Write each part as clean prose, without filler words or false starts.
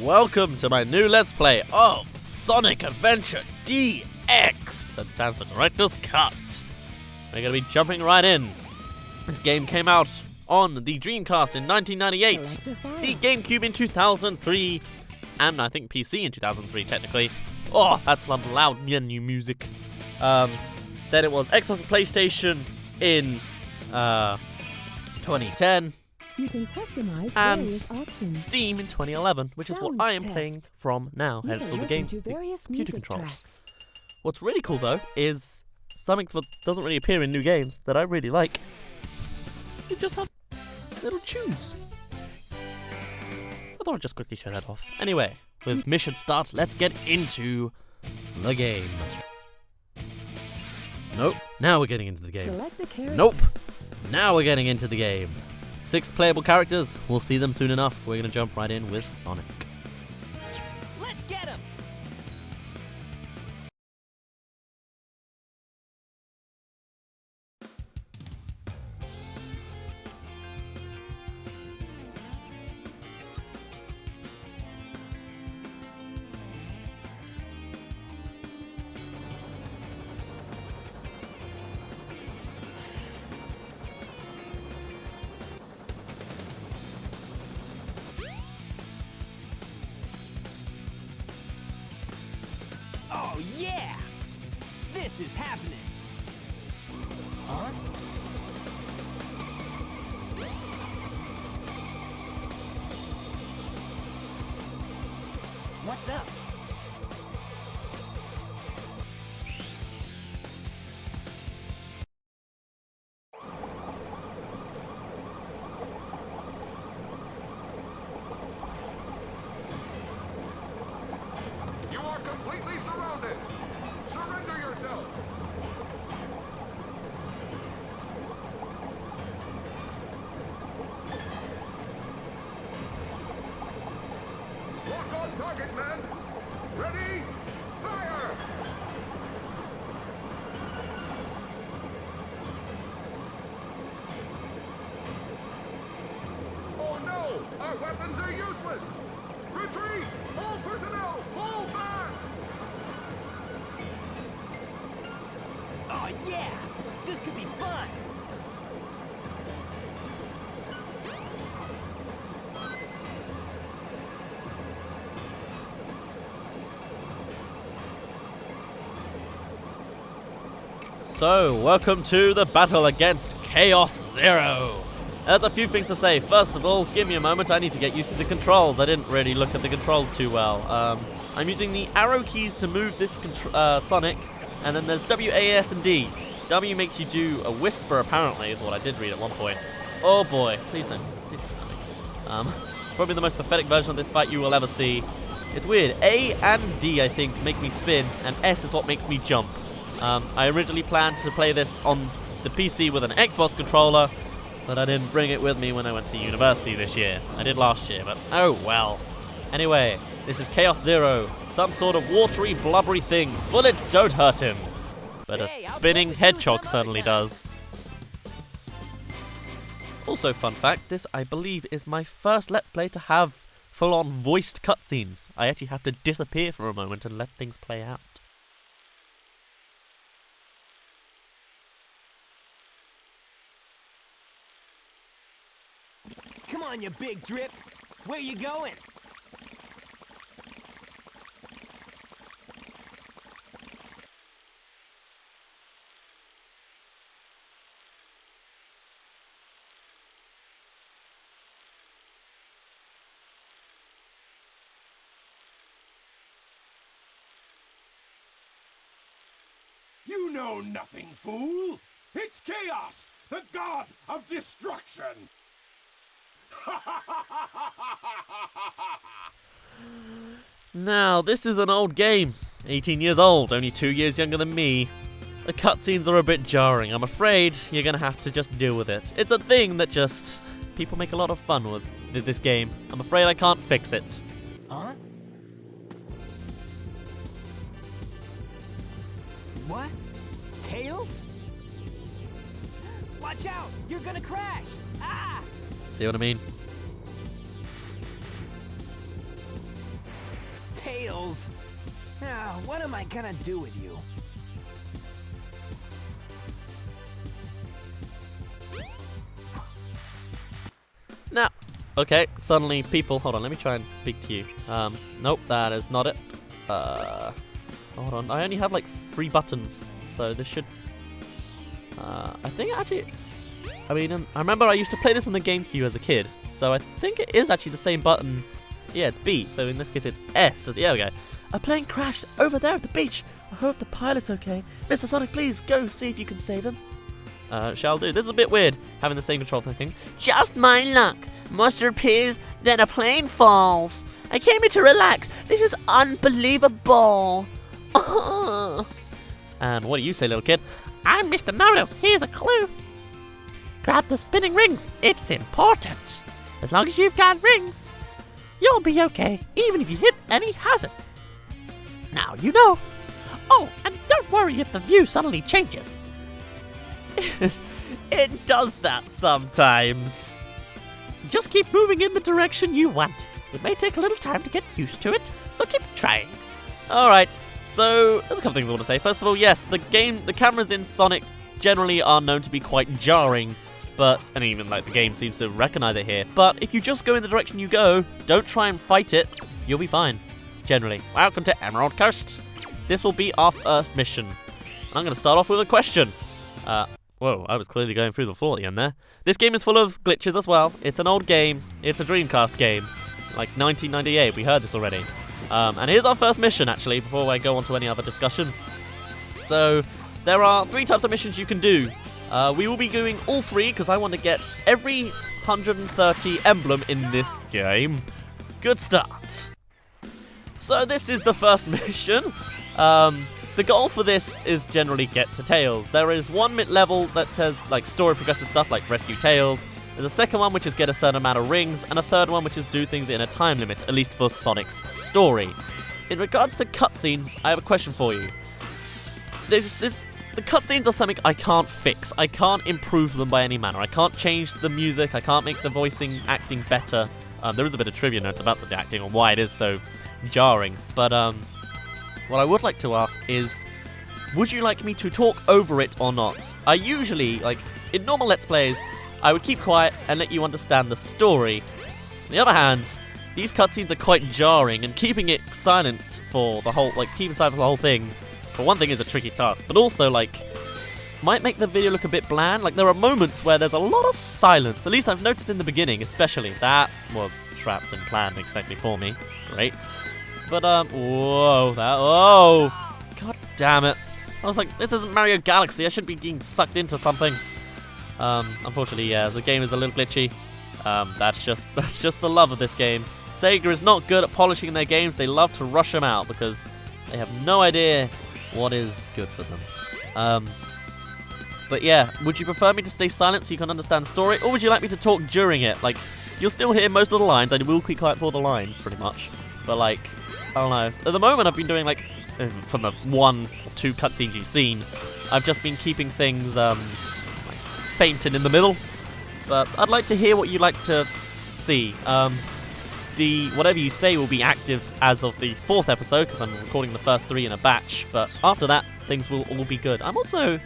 welcome to my new Let's Play of Sonic Adventure DX. That stands for Director's Cut. We're going to be jumping right in. This game came out on the Dreamcast in 1998, the GameCube in 2003, and I think PC in 2003 technically. Oh, that's some loud menu music. Then it was Xbox and PlayStation in 2010. You can customize and options. Steam in 2011, which is what I am playing from now, hence all the game computer controls. Tracks. What's really cool though is something that doesn't really appear in new games that I really like. You just have little tunes. I thought I'd just quickly show that off. Anyway, with mission start, let's get into the game. Nope, now we're getting into the game. Nope, now we're getting into the game. 6 playable characters, we'll see them soon enough. We're gonna jump right in with Sonic. Let's get him! Oh yeah! This is happening! Huh? What's up? You are completely surrounded! Surrender yourself! Lock on target, men! Ready? Fire! Oh no! Our weapons are useless! Retreat! All personnel, fall back! Oh yeah! This could be fun! So, welcome to the battle against Chaos Zero. There's a few things to say. First of all, give me a moment, I need to get used to the controls. I didn't really look at the controls too well. I'm using the arrow keys to move this Sonic, and then there's W, A, S, and D. W makes you do a whisper, apparently, is what I did read at one point. Oh boy, please don't kill me. Probably the most pathetic version of this fight you will ever see. It's weird, A and D, I think, make me spin, and S is what makes me jump. I originally planned to play this on the PC with an Xbox controller, but I didn't bring it with me when I went to university this year. I did last year, but oh well. Anyway, this is Chaos Zero, some sort of watery, blubbery thing. Bullets don't hurt him, but a spinning hedgehog certainly does. Also, fun fact, this I believe is my first Let's Play to have full-on voiced cutscenes. I actually have to disappear for a moment and let things play out. Come on, you big drip! Where you going? You know nothing, fool! It's Chaos, the god of destruction! Now, this is an old game. 18 years old, only 2 years younger than me. The cutscenes are a bit jarring. I'm afraid you're gonna have to just deal with it. It's a thing that just people make a lot of fun with this game. I'm afraid I can't fix it. Huh? What? Tails? Watch out! You're gonna crash! Ah! See what I mean? Tails! Now, what am I gonna do with you? Now, okay, suddenly people, hold on, let me try and speak to you. Nope, that is not it. Hold on, I only have like 3 buttons, so this should, I think actually, I mean, I remember I used to play this on the GameCube as a kid, so I think it is actually the same button. Yeah, it's B, so in this case it's S. So, yeah, we go. A plane crashed over there at the beach. I hope the pilot's okay. Mr. Sonic, please go see if you can save him. Shall do. This is a bit weird, having the same control thing. Just my luck. Monster appears, then a plane falls. I came here to relax. This is unbelievable. And what do you say, little kid? I'm Mr. Naruto. Here's a clue. Grab the spinning rings. It's important. As long as you've got rings, you'll be okay, even if you hit any hazards. Now you know. Oh, and don't worry if the view suddenly changes. It does that sometimes. Just keep moving in the direction you want. It may take a little time to get used to it, so keep trying. Alright, so there's a couple things I want to say. First of all, yes, the cameras in Sonic generally are known to be quite jarring, and even like the game seems to recognize it here. But if you just go in the direction you go, don't try and fight it, you'll be fine, generally. Welcome to Emerald Coast. This will be our first mission. And I'm going to start off with a question. Whoa, I was clearly going through the floor at the end there. This game is full of glitches as well. It's an old game. It's a Dreamcast game. Like 1998, we heard this already. And here's our first mission, actually, before I go on to any other discussions. So, there are 3 types of missions you can do. We will be doing all 3, because I want to get every 130 emblem in this game. Good start. So, this is the first mission. The goal for this is generally get to Tails. There is one mid-level that says like story progressive stuff like rescue Tails. There's a second one which is get a certain amount of rings, and a third one which is do things in a time limit, at least for Sonic's story. In regards to cutscenes, I have a question for you. The cutscenes are something I can't fix. I can't improve them by any manner. I can't change the music. I can't make the voicing acting better. There is a bit of trivia notes about the acting and why it is so jarring, but what I would like to ask is, would you like me to talk over it or not? I usually, like, in normal Let's Plays, I would keep quiet and let you understand the story. On the other hand, these cutscenes are quite jarring, and keeping it silent for the whole, keeping silent for the whole thing, for one thing, is a tricky task, but also, might make the video look a bit bland. Like, there are moments where there's a lot of silence, at least I've noticed in the beginning, especially. That was trapped and planned exactly for me. Great. But, whoa, god damn it. I was like, this isn't Mario Galaxy, I shouldn't be getting sucked into something. Unfortunately, yeah, the game is a little glitchy. That's just the love of this game. Sega is not good at polishing their games, they love to rush them out because they have no idea what is good for them. But yeah, would you prefer me to stay silent so you can understand the story, or would you like me to talk during it? Like, you'll still hear most of the lines, I will keep quiet for the lines, pretty much. But I don't know. At the moment, I've been doing, from the 1 or 2 cutscenes you've seen, I've just been keeping things, fainting in the middle. But I'd like to hear what you'd like to see. Whatever you say will be active as of the 4th episode, because I'm recording the first 3 in a batch. But after that, things will all be good. I'm also,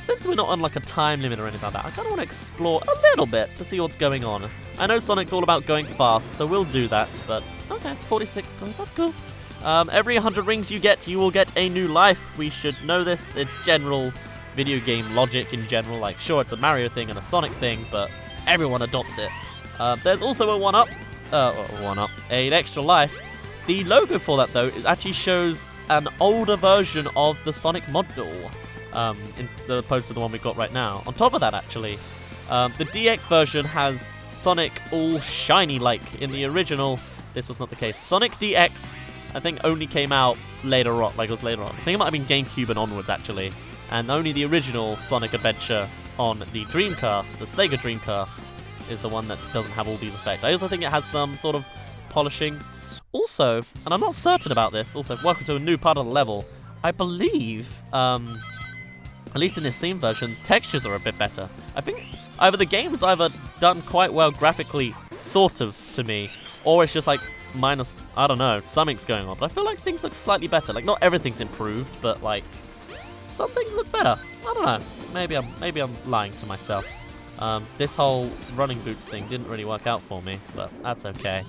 since we're not on, a time limit or anything like that, I kind of want to explore a little bit to see what's going on. I know Sonic's all about going fast, so we'll do that, but okay, 46 points, that's cool. Every 100 rings you get, you will get a new life. We should know this. It's general video game logic in general. Sure, it's a Mario thing and a Sonic thing, but everyone adopts it. There's also a an extra life. The logo for that, though, it actually shows an older version of the Sonic module, opposed to the one we've got right now. On top of that, actually, the DX version has Sonic all shiny in the original. This was not the case. Sonic DX, I think, only came out later on. It was later on. I think it might have been GameCube and onwards, actually. And only the original Sonic Adventure on the Dreamcast, the Sega Dreamcast, is the one that doesn't have all these effects. I also think it has some sort of polishing. Also, and I'm not certain about this, also, welcome to a new part of the level. I believe, at least in this Steam version, textures are a bit better. I think either the game's done quite well graphically, sort of, to me, or it's just minus, I don't know, something's going on. But I feel like things look slightly better. Like, not everything's improved, but like, some things look better. I don't know. Maybe I'm lying to myself. This whole running boots thing didn't really work out for me, but that's okay.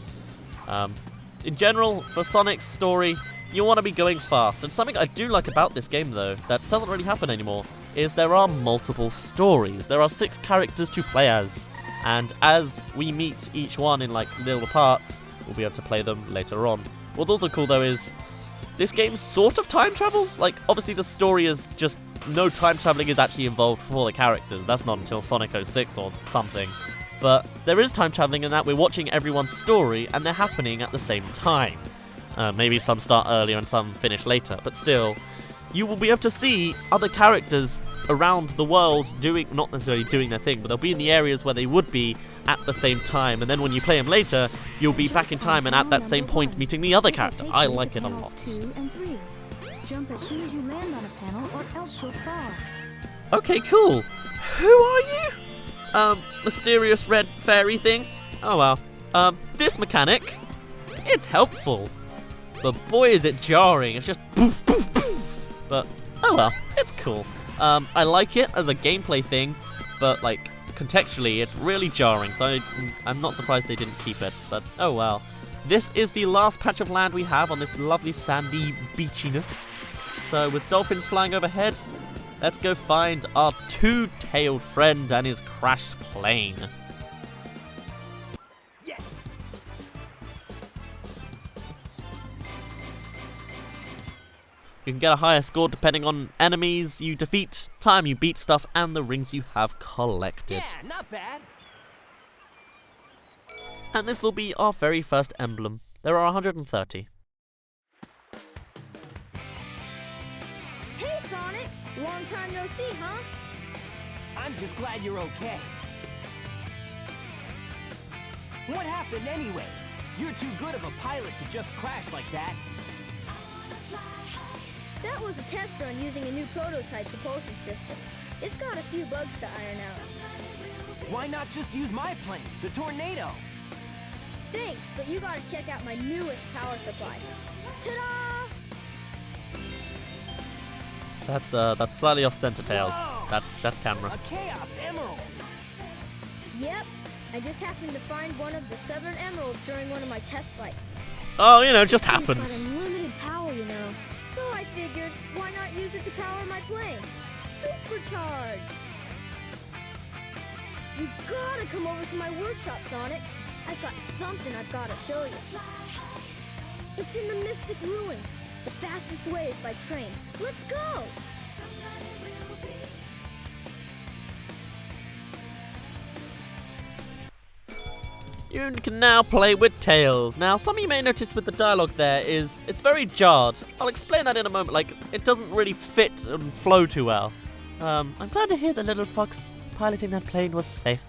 In general, for Sonic's story, you want to be going fast. And something I do like about this game, though, that doesn't really happen anymore, is there are multiple stories. There are 6 characters to play as. And as we meet each one in like little parts, we'll be able to play them later on. What's also cool, though, is this game sort of time travels. Like, obviously the story is just no time traveling is actually involved for the characters. That's not until Sonic 06 or something. But there is time traveling in that we're watching everyone's story and they're happening at the same time. Maybe some start earlier and some finish later, but still, you will be able to see other characters around the world doing, not necessarily doing their thing, but they'll be in the areas where they would be at the same time, and then when you play them later, you'll be back in time and at that same point meeting the other character. I like it a lot. Jump as soon as you land on a panel or else you'll fall. Okay, cool. Who are you? Mysterious red fairy thing? Oh well. This mechanic, it's helpful. But boy is it jarring, it's just poof, poof, poof. But, oh well, it's cool. I like it as a gameplay thing, but like, contextually, it's really jarring, so I'm not surprised they didn't keep it, but oh well. This is the last patch of land we have on this lovely sandy beachiness. So with dolphins flying overhead, let's go find our two-tailed friend and his crashed plane. Yes. You can get a higher score depending on enemies you defeat, time you beat stuff, and the rings you have collected. Yeah, not bad. And this will be our very first emblem. There are 130. Hey, Sonic! Long time no see, huh? I'm just glad you're okay. What happened anyway? You're too good of a pilot to just crash like that. That was a test run using a new prototype propulsion system. It's got a few bugs to iron out. Why not just use my plane, the Tornado? Thanks, but you gotta check out my newest power supply. Ta-da! That's slightly off center, Tails. Whoa! That camera. A Chaos Emerald! Yep, I just happened to find one of the 7 emeralds during one of my test flights. Oh, you know, it just It's happened. got unlimited power, you know. So I figured, why not use it to power my plane? Supercharge! You gotta come over to my workshop, Sonic. I've got something I've gotta show you. It's in the Mystic Ruins. The fastest way is by train. Let's go! You can now play with Tails. Now, something you may notice with the dialogue there is it's very jarred. I'll explain that in a moment. Like, it doesn't really fit and flow too well. I'm glad to hear the little fox piloting that plane was safe.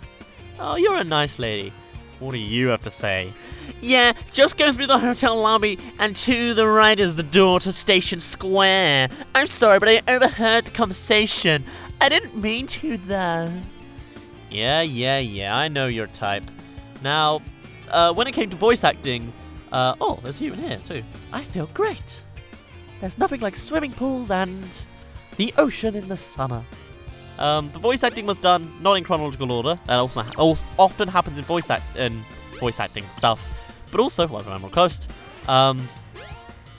Oh, you're a nice lady. What do you have to say? Yeah, just go through the hotel lobby and to the right is the door to Station Square. I'm sorry, but I overheard the conversation. I didn't mean to, though. Yeah, I know your type. Now, when it came to voice acting, oh, there's you in here, too. I feel great. There's nothing like swimming pools and the ocean in the summer. The voice acting was done not in chronological order. That also often happens in voice acting stuff. But also, like Emerald Coast,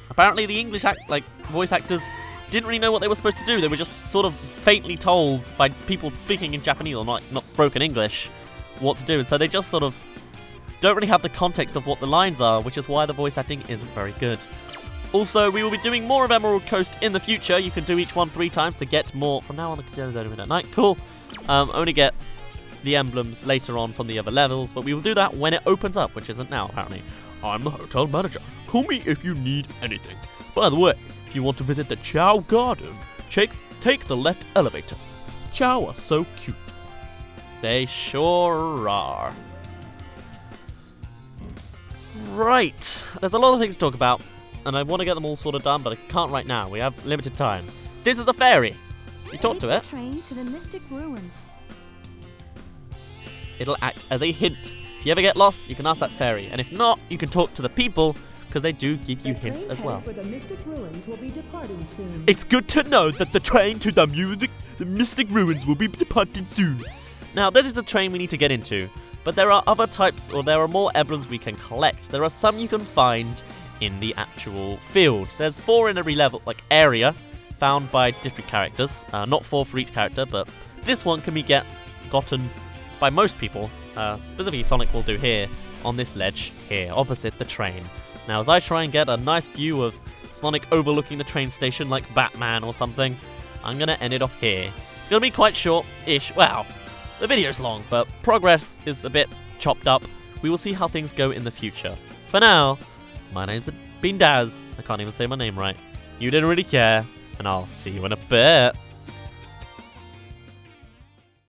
apparently the English voice actors didn't really know what they were supposed to do. They were just sort of faintly told by people speaking in Japanese or not broken English what to do, and so they just sort of don't really have the context of what the lines are, which is why the voice acting isn't very good. Also, we will be doing more of Emerald Coast in the future. You can do each one 3 times to get more. From now on, the casinos open at night. Cool. Only get the emblems later on from the other levels, but we will do that when it opens up, which isn't now, apparently. I'm the hotel manager. Call me if you need anything. By the way, if you want to visit the Chow Garden, take the left elevator. Chow are so cute. They sure are. Right. There's a lot of things to talk about, and I want to get them all sort of done, but I can't right now. We have limited time. This is a fairy. You talk to it. Train to the Mystic Ruins. It'll act as a hint. If If you ever get lost, you can ask that fairy, and if not, you can talk to the people, because they do give you hints as well. For the Mystic Ruins will be departing soon. It's good to know that the train to the Mystic Ruins will be departing soon. Now, that is the train we need to get into, but there are other types, or there are more emblems we can collect. There are some you can find in the actual field. There's 4 in every level, area, found by different characters. Not 4 for each character, but this one can be gotten by most people. Specifically Sonic will do here, on this ledge here, opposite the train. Now, as I try and get a nice view of Sonic overlooking the train station like Batman or something, I'm going to end it off here. It's going to be quite short-ish. Well, the video's long, but progress is a bit chopped up. We will see how things go in the future. For now, my name's been Daz. I can't even say my name right. You didn't really care, and I'll see you in a bit.